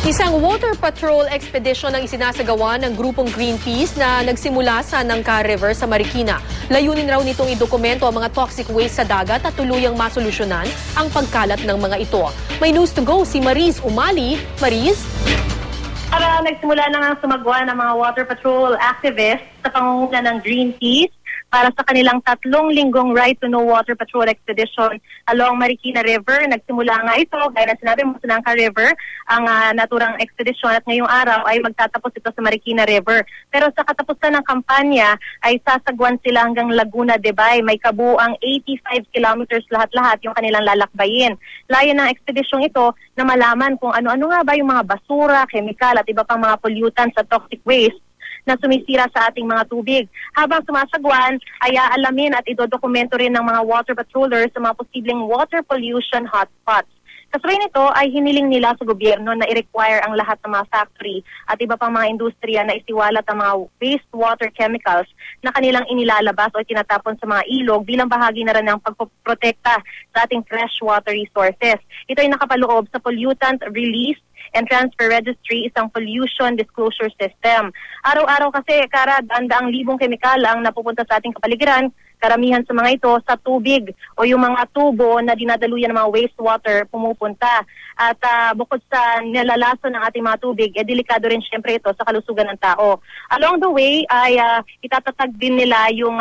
Isang water patrol expedition ang isinasagawa ng grupong Greenpeace na nagsimula sa Nangka River sa Marikina. Layunin raw nitong idokumento ang mga toxic waste sa dagat at tuluyang masolusyonan ang pagkalat ng mga ito. May news to go si Mariz Umali. Mariz? Para nagsimula na nga sumagwa ng mga water patrol activists sa pangunguna ng Greenpeace para sa kanilang 3 linggong Right to Know Water Patrol Expedition along Marikina River. Nagsimula nga ito, gaya na sinabi mo, sa Nangka River, ang naturang expedition, at ngayong araw ay magtatapos ito sa Marikina River. Pero sa katapusan ng kampanya ay sasagwan sila hanggang Laguna de Bay. May kabuuang 85 kilometers lahat-lahat yung kanilang lalakbayin. Layo ng expedition ito na malaman kung ano-ano nga ba yung mga basura, chemical at iba pang mga pollutants at toxic waste na sumisira sa ating mga tubig. Habang sumasagwan, ay aalamin at idodokumento rin ng mga water patrollers sa mga posibleng water pollution hotspots. Kasabay nito ay hiniling nila sa gobyerno na i-require ang lahat ng mga factory at iba pang mga industriya na isiwalat ang mga wastewater chemicals na kanilang inilalabas o tinatapon sa mga ilog bilang bahagi na rin ng pagpoprotekta sa ating freshwater resources. Ito ay nakapaloob sa Pollutant Release and Transfer Registry, isang pollution disclosure system. Araw-araw kasi, daang libong kemikal ang napupunta sa ating kapaligiran. Karamihan sa mga ito sa tubig o yung mga tubo na dinadaluyan ng mga wastewater pumupunta. At bukod sa nilalaso ng ating mga tubig, delikado rin siyempre ito sa kalusugan ng tao. Along the way ay itatatag nila yung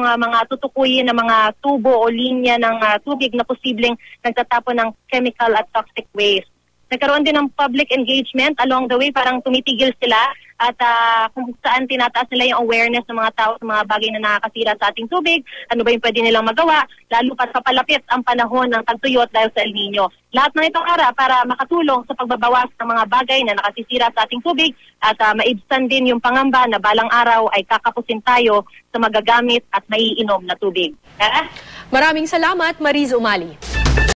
mga tutukuyin na mga tubo o linya ng tubig na posibleng nagtatapon ng chemical at toxic waste. Nagkaroon din ng public engagement along the way, parang tumitigil sila at kung saan tinataas nila yung awareness ng mga tao sa mga bagay na nakakasira sa ating tubig, ano ba yung pwede nilang magawa, lalo pa sa palapit ang panahon ng tagtuyot dahil sa El Nino. Lahat ng itong para makatulong sa pagbabawas ng mga bagay na nakasisira sa ating tubig at maibsan din yung pangamba na balang araw ay kakapusin tayo sa magagamit at maiinom na tubig. Maraming salamat, Mariz Umali.